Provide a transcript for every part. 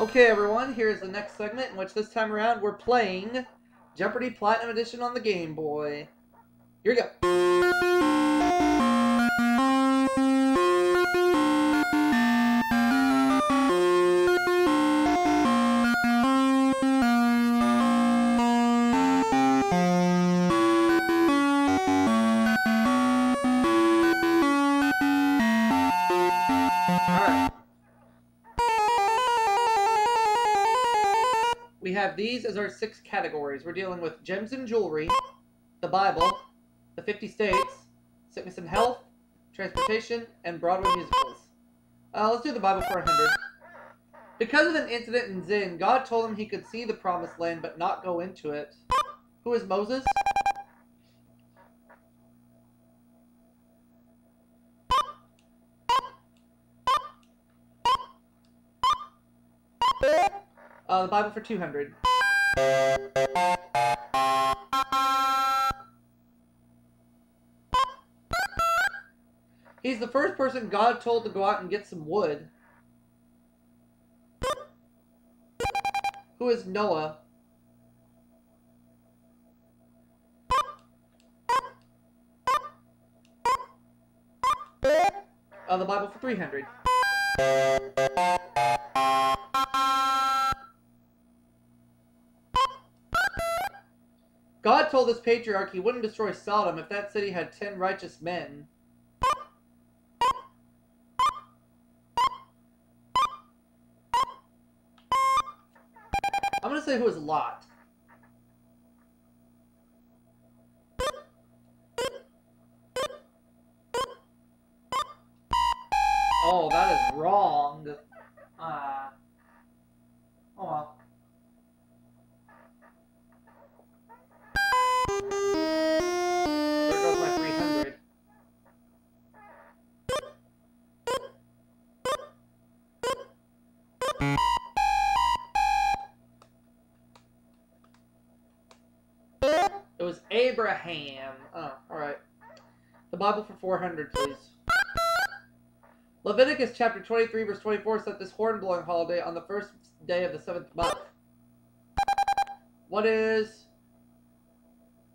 Okay, everyone, here's the next segment in which this time around we're playing Jeopardy Platinum Edition on the Game Boy. Here we go. Alright. We have these as our 6 categories. We're dealing with gems and jewelry, the Bible, the 50 states, sickness and health, transportation, and Broadway musicals. Let's do the Bible for 100. Because of an incident in Zin, God told him he could see the promised land but not go into it. Who is Moses? The Bible for 200. He's the first person God told to go out and get some wood. Who is Noah? The Bible for 300. God told this patriarch he wouldn't destroy Sodom if that city had 10 righteous men. I'm gonna say who is Lot. Oh, that is wrong. Oh well. There goes my 300. It was Abraham. Oh, alright. The Bible for 400, please. Leviticus chapter 23, verse 24 set this horn-blowing holiday on the first day of the 7th month. What is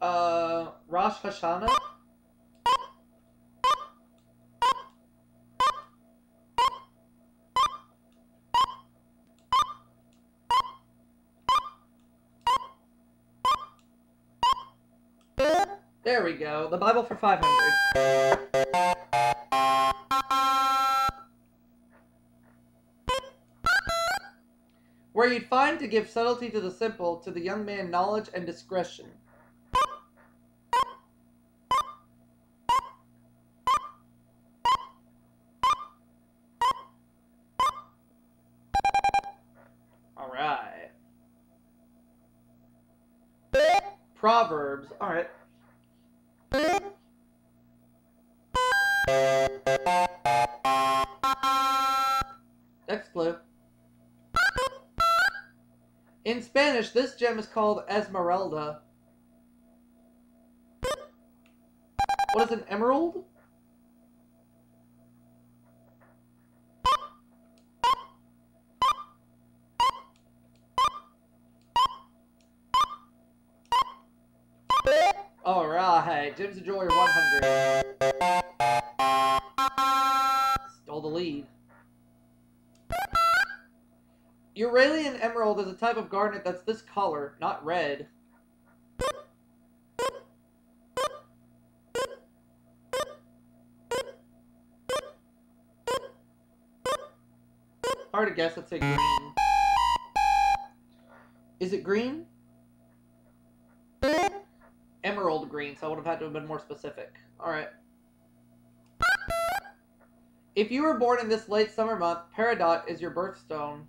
Rosh Hashanah? There we go. The Bible for 500. Where you'd find to give subtlety to the simple, to the young man knowledge and discretion. Alright. Proverbs. Alright. Next clue. In Spanish, this gem is called Esmeralda. What is an emerald? Alright, gems and jewelry 100. Stole the lead. Uralian emerald is a type of garnet that's this color, not red. Hard to guess, let's say green. Is it green? Emerald green, so I would have had to have been more specific. Alright. If you were born in this late summer month, Peridot is your birthstone.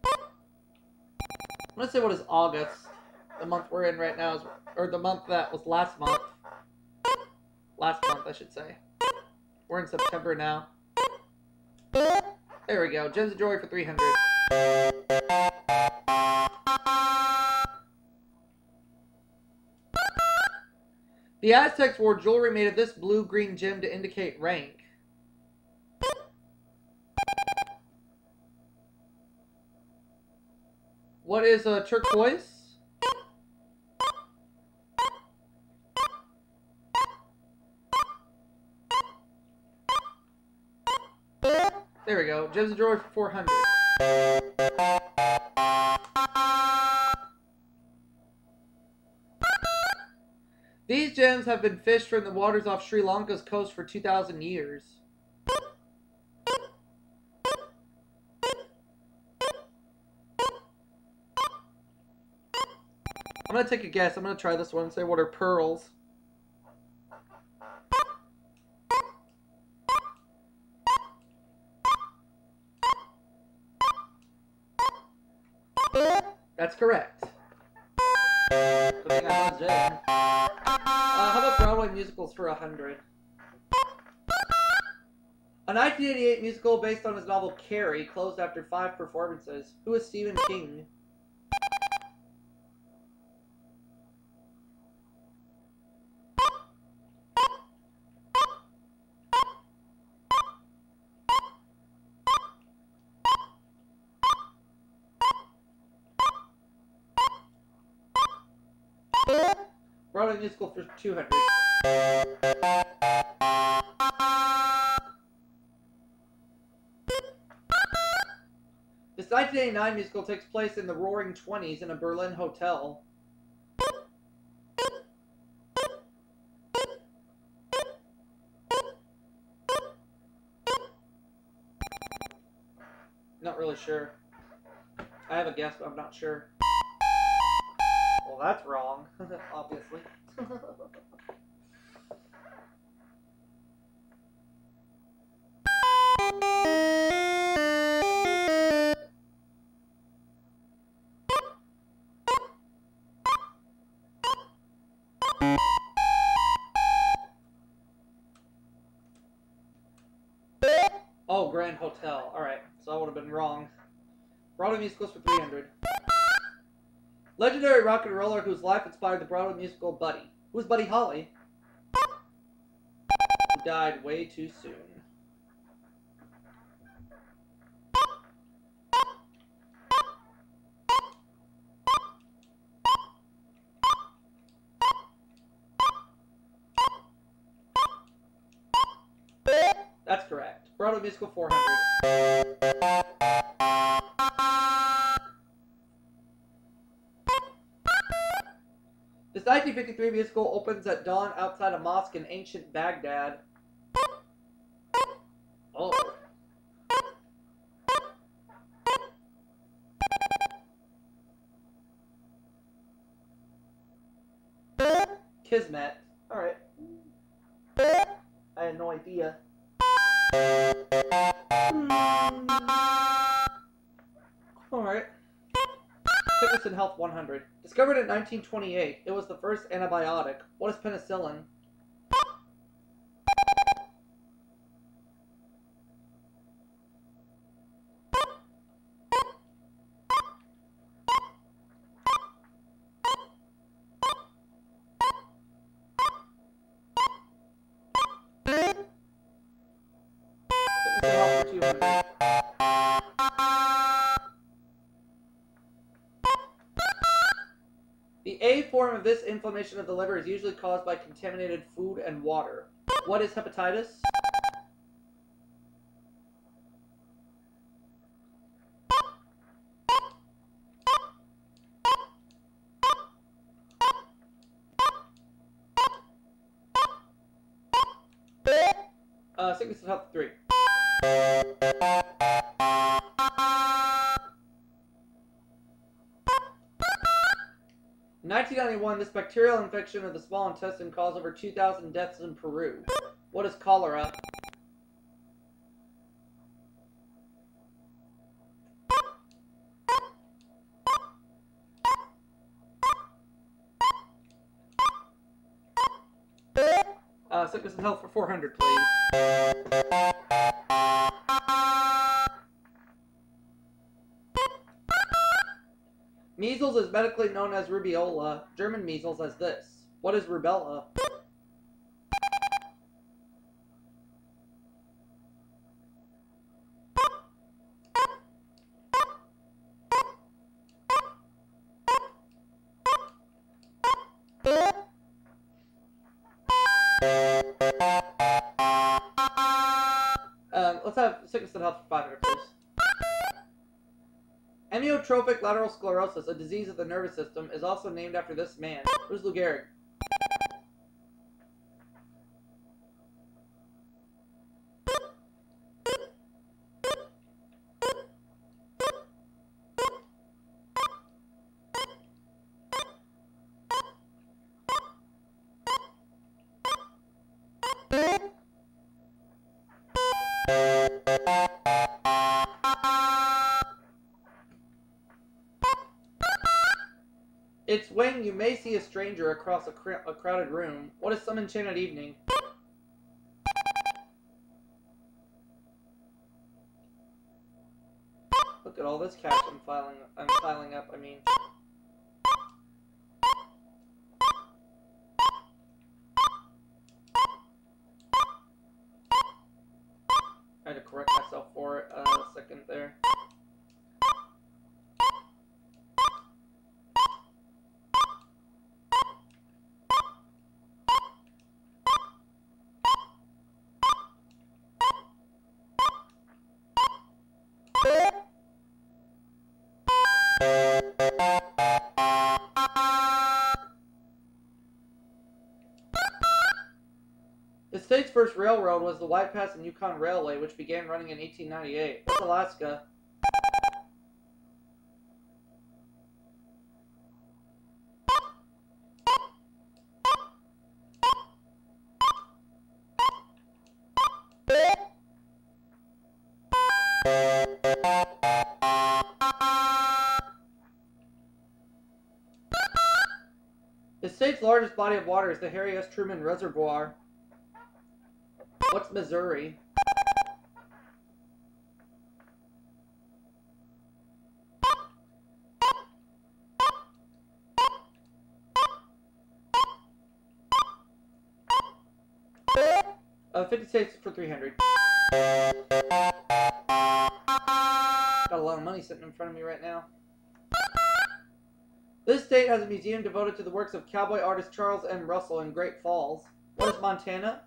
I'm gonna say what is August. The month we're in right now is, or the month that was last month. Last month, I should say. We're in September now. There we go. Gems and jewelry for 300. The Aztecs wore jewelry made of this blue-green gem to indicate rank. What is a turquoise? There we go. Gems and jewelry for 400. These gems have been fished from the waters off Sri Lanka's coast for 2,000 years. I'm going to take a guess. I'm going to try this one and say, what are pearls? That's correct. Good thing I know Jen. How about Broadway musicals for 100? A 1988 musical based on his novel Carrie closed after 5 performances. Who is Stephen King? Broadway musical for 200. This 1989 musical takes place in the Roaring Twenties in a Berlin hotel. Not really sure. I have a guess, but I'm not sure. Well, that's wrong, obviously. Oh, Grand Hotel. Alright, so I would have been wrong. Broadway musicals for 300. Legendary rock and roller whose life inspired the Broadway musical Buddy. Who's Buddy Holly? Who died way too soon. That's correct. Broadway musical 400. This 1953 musical opens at dawn outside a mosque in ancient Baghdad. Oh. Kismet. Alright. I had no idea. Alright. Fitness and Health 100. Discovered in 1928, it was the first antibiotic. What is penicillin? Fitness and Health for 200. The A form of this inflammation of the liver is usually caused by contaminated food and water. What is hepatitis? Sickness and Health 3. 1991, this bacterial infection of the small intestine caused over 2,000 deaths in Peru. What is cholera? Sickness and Health for 400, please. Measles is medically known as rubeola, German measles as this. What is rubella? Let's have sickness and health for 500, please. Amyotrophic lateral sclerosis, a disease of the nervous system, is also named after this man. Who's Lou Gehrig? It's when you may see a stranger across a crowded room. What is some enchanted evening? Look at all this cash I'm filing up, I mean. I had to correct myself for it a second there. The state's first railroad was the White Pass and Yukon Railway, which began running in 1898. What's Alaska? The state's largest body of water is the Harry S. Truman Reservoir. What's Missouri? Uh, 50 states for 300. Got a lot of money sitting in front of me right now. This state has a museum devoted to the works of cowboy artist Charles M. Russell in Great Falls. What is Montana?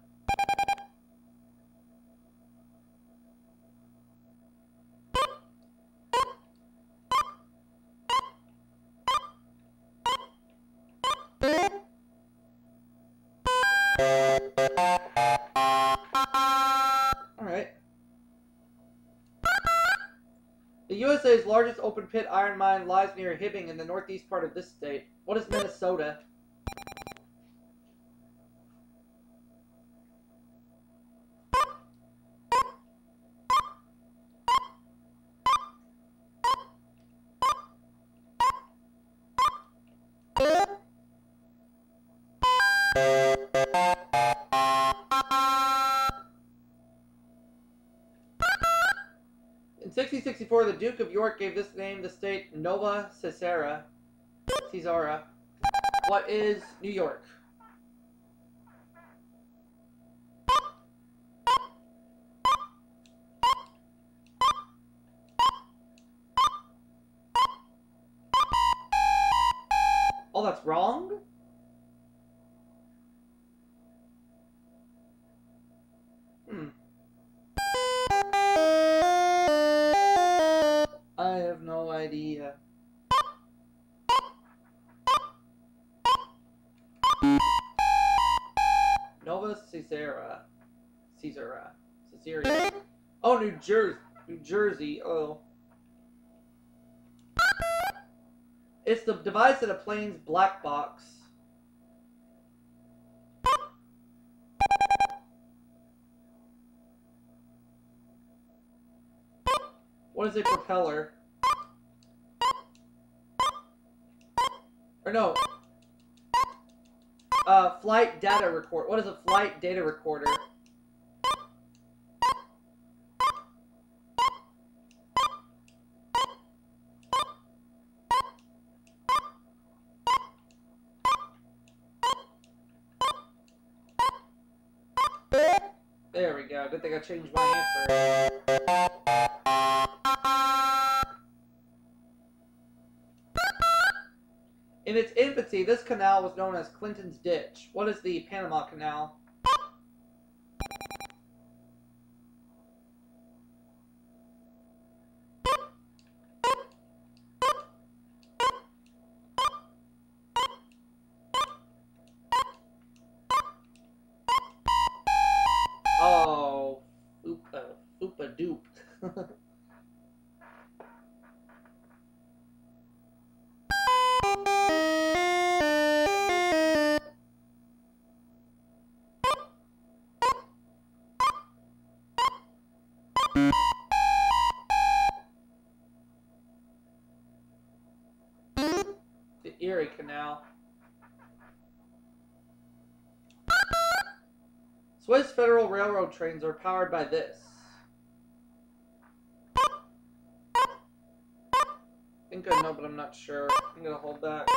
Alright. The USA's largest open pit iron mine lies near Hibbing in the northeast part of this state. What is Minnesota? In 1664, the Duke of York gave this name the state Nova Caesarea. What is New York? Oh, that's wrong? I have no idea. Nova Caesarea. Caesarea. Oh, New Jersey. Oh. It's the device in a plane's black box. What is a propeller? Or no. Flight data record. What is a flight data recorder? There we go. Good thing I changed my answer. In its infancy, this canal was known as Clinton's Ditch. What is the Panama Canal? The Erie Canal. Swiss Federal Railroad trains are powered by this. I think I know, but I'm not sure. I'm gonna hold that.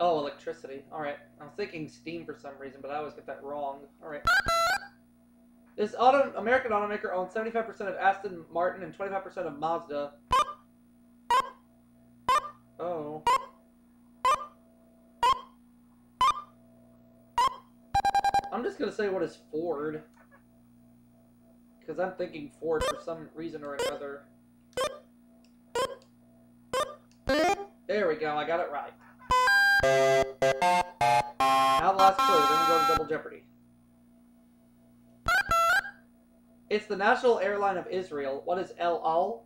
Oh, electricity. Alright. I was thinking steam for some reason, but I always get that wrong. Alright. This American automaker owns 75% of Aston Martin and 25% of Mazda. Oh. I'm just gonna say, what is Ford? Because I'm thinking Ford for some reason or another. There we go, I got it right. Now the last clue, then we go to Double Jeopardy. It's the national airline of Israel. What is El Al?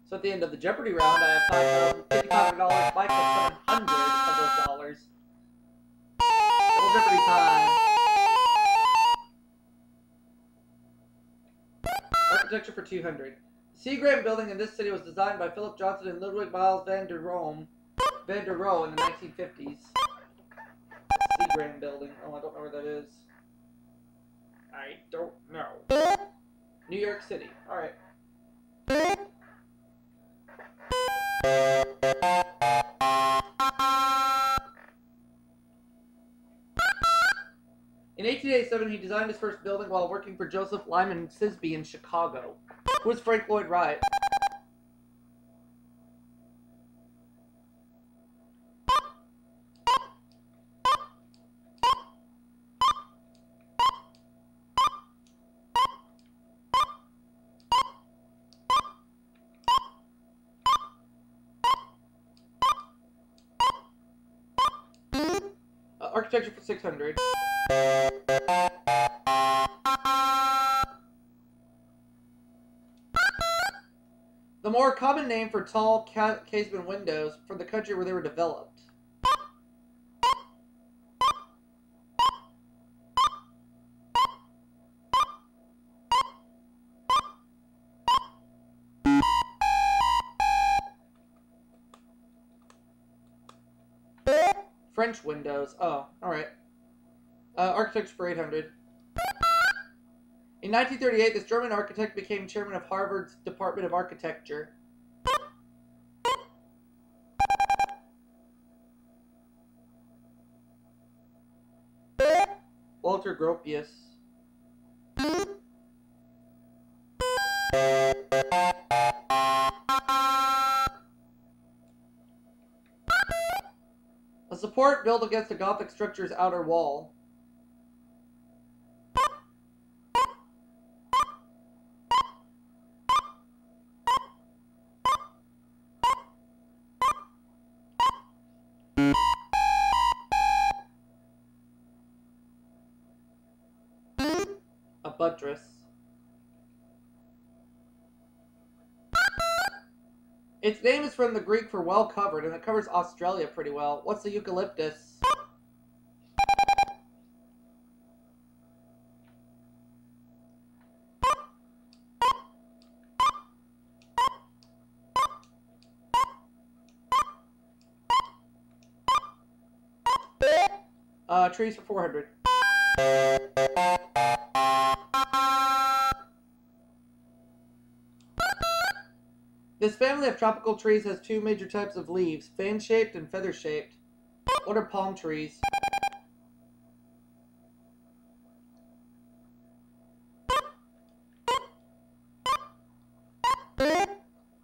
So at the end of the Jeopardy round, I have $5,500, Mike has 700 of those dollars. Double Jeopardy time. Architecture for 200. The Seagram building in this city was designed by Philip Johnson and Ludwig Miles van der Rohe in the 1950s. Seagram building. Oh, I don't know where that is. I don't know. New York City. Alright. In 1887, he designed his first building while working for Joseph Lyman Sisby in Chicago. Who is Frank Lloyd Wright? Architecture for 600. The more common name for tall casement windows for the country where they were developed. French windows. Oh, alright. Architecture for 800. In 1938, this German architect became chairman of Harvard's Department of Architecture. Walter Gropius. A support built against a Gothic structure's outer wall. A buttress. Its name is from the Greek for well covered, and it covers Australia pretty well. What's the eucalyptus? Trees for 400. This family of tropical trees has two major types of leaves, fan-shaped and feather-shaped. What are palm trees?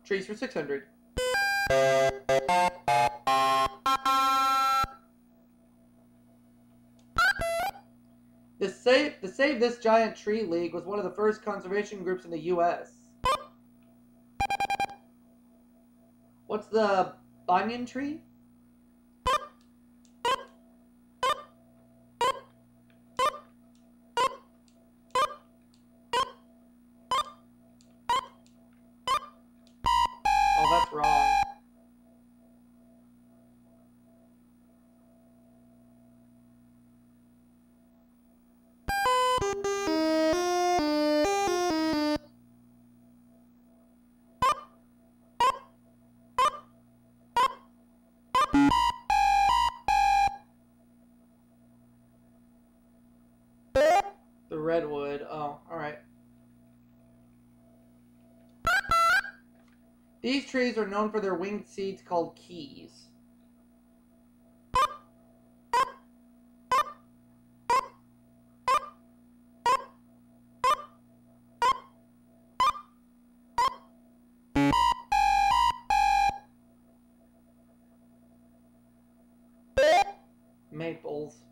Trees for 600. The Save This Giant Tree League was one of the first conservation groups in the U.S. What's the banyan tree? redwood. Oh, alright. These trees are known for their winged seeds called keys. Maples.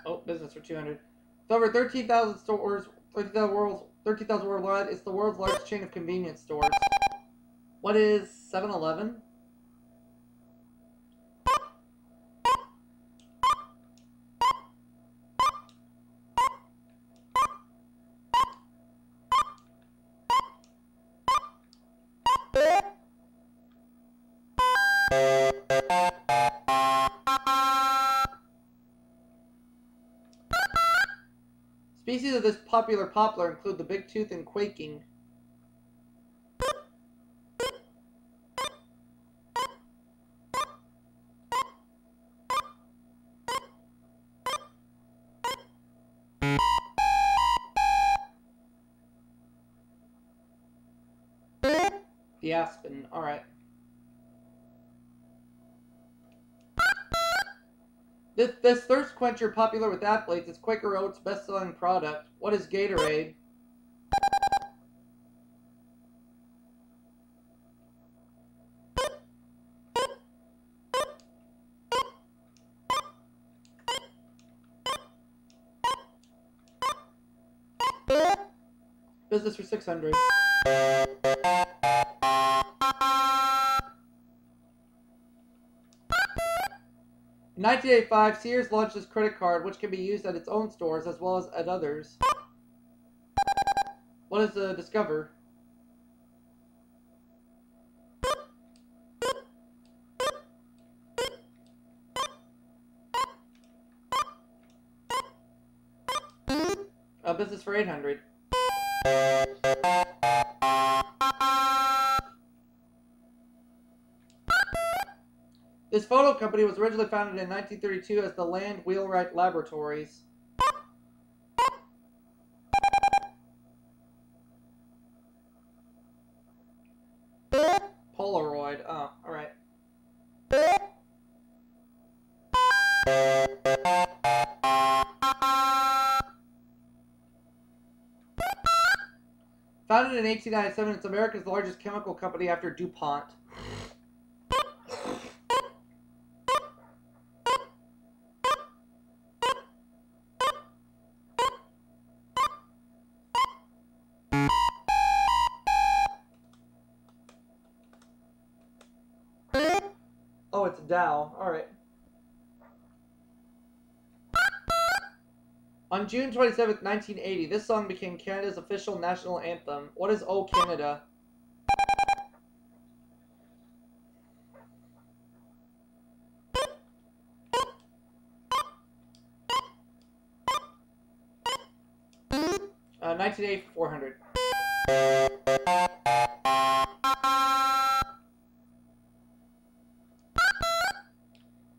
Oh, business for 200. It's over 13,000 stores, 13,000 worldwide. It's the world's largest chain of convenience stores. What is 7-Eleven? Species of this popular poplar include the big-tooth and quaking. The aspen, alright. This thirst quencher popular with athletes is Quaker Oats' best-selling product. What is Gatorade? Business for 600. In 1985, Sears launched this credit card, which can be used at its own stores as well as at others. What is the Discover? Business for 800. This photo company was originally founded in 1932 as the Land Wheelwright Laboratories. Polaroid. Oh, alright. Founded in 1897, it's America's largest chemical company after DuPont. Oh, it's Dow. Alright. On June 27th, 1980, this song became Canada's official national anthem. What is O Canada? Uh, 1980 for 400.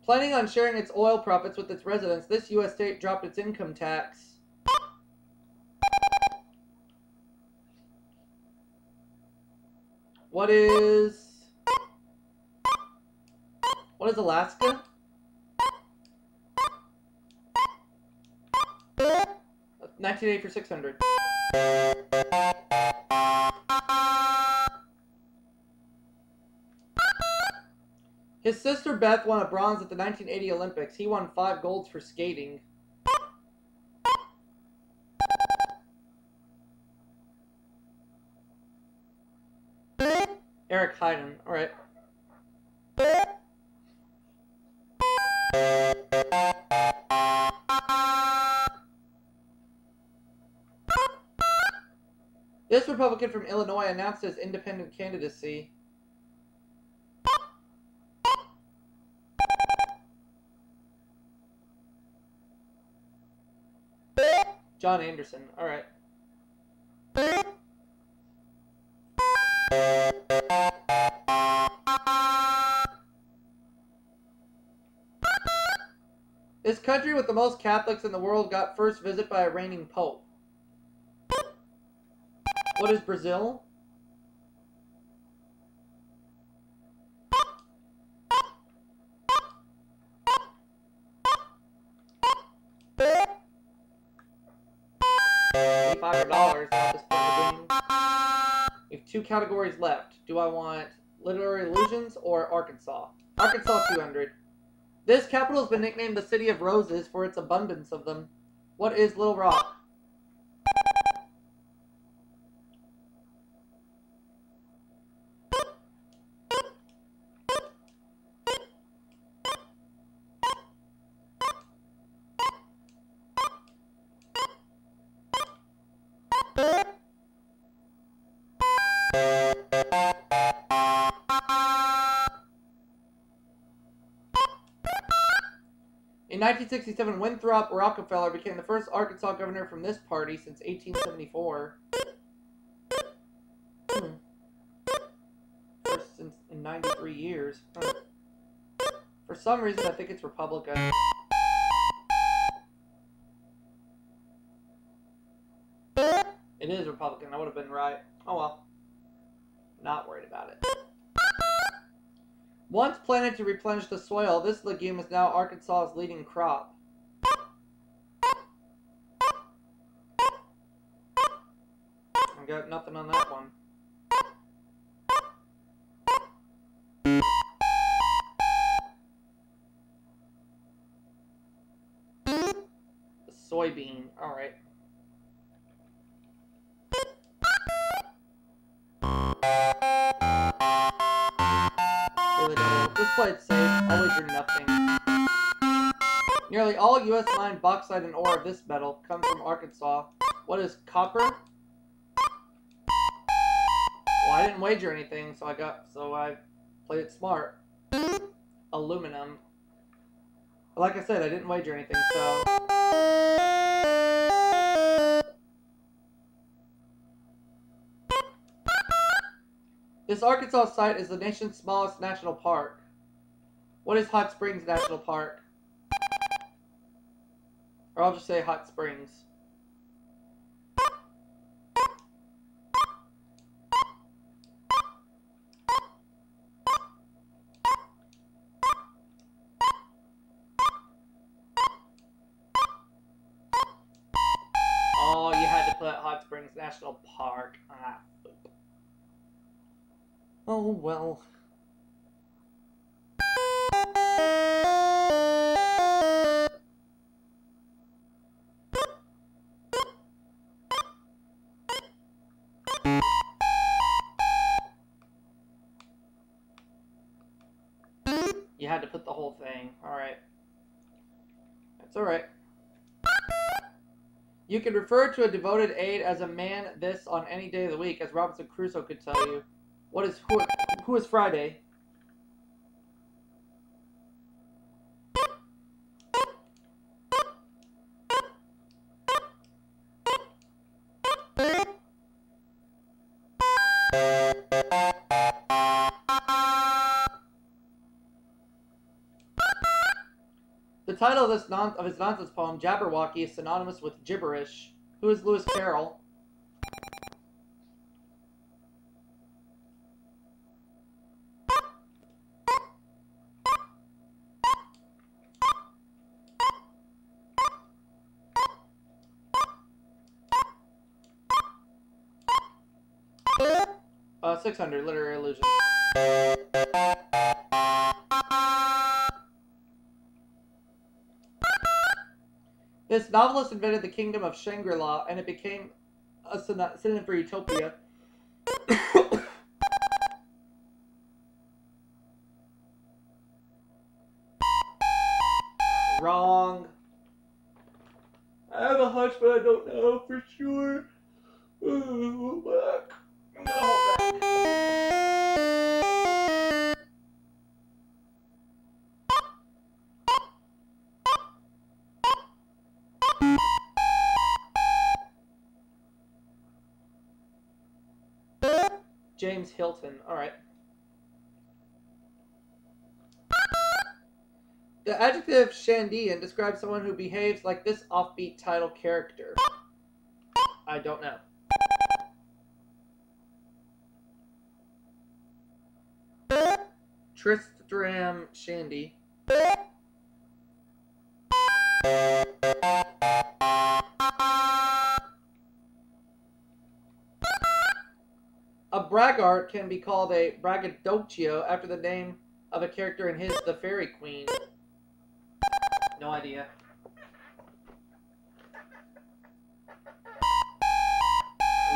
Planning on sharing its oil profits with its residents, this U.S. state dropped its income tax. What is Alaska? That's 1980 for 600. His sister Beth won a bronze at the 1980 Olympics. He won 5 golds for skating. Eric Heiden. Alright. This Republican from Illinois announced his independent candidacy. John Anderson. Alright. This country with the most Catholics in the world got first visit by a reigning pope. What is Brazil? $500 at this point in the game. We have 2 categories left. Do I want literary illusions or Arkansas? Arkansas 200. This capital has been nicknamed the City of Roses for its abundance of them. What is Little Rock? In 1967, Winthrop Rockefeller became the first Arkansas governor from this party since 1874. First since in 93 years. For some reason, I think it's Republican. It is Republican. I would have been right. Oh well. Not worried about it. Once planted to replenish the soil, this legume is now Arkansas's leading crop. I got nothing on that one. The soybean. Alright. Just play it safe. I'll wager nothing. Nearly all U.S. mined bauxite and ore of this metal come from Arkansas. What is copper? Well, I didn't wager anything, so I played it smart. Aluminum. Like I said, I didn't wager anything, so... This Arkansas site is the nation's smallest national park. What is Hot Springs National Park? Or I'll just say Hot Springs. Oh, you had to put Hot Springs National Park. Ah. Oh, well. You had to put the whole thing. Alright. That's alright. You could refer to a devoted aide as a man this on any day of the week, as Robinson Crusoe could tell you. What is who is Friday? The title of his nonsense poem, Jabberwocky, is synonymous with gibberish. Who is Lewis Carroll? $600, literary illusions. This novelist invented the kingdom of Shangri-La, and it became a synonym for utopia. Wrong. I have a hunch, but I don't know for sure. Oh, look. James Hilton. Alright. The adjective Shandian describes someone who behaves like this offbeat title character. I don't know. Tristram Shandy. A braggart can be called a braggadocio after the name of a character in his The Fairy Queen. No idea.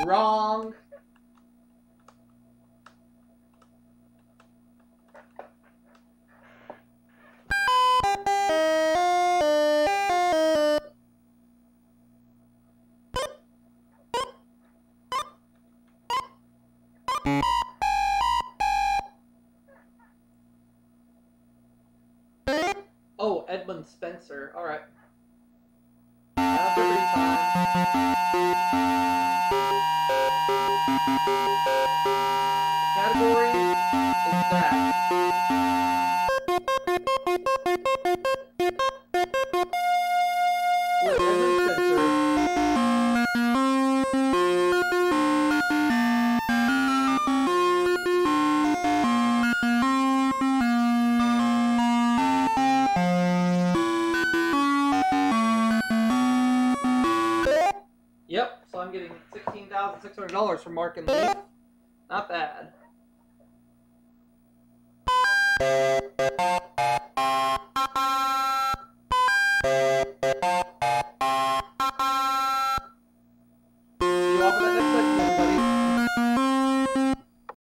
Wrong. Oh, Edmund Spencer. Alright. Jeopardy time. The category is that. With Edmund Spencer. Yep, so I'm getting $16,600 from Mark and Lee. Not bad. You all for that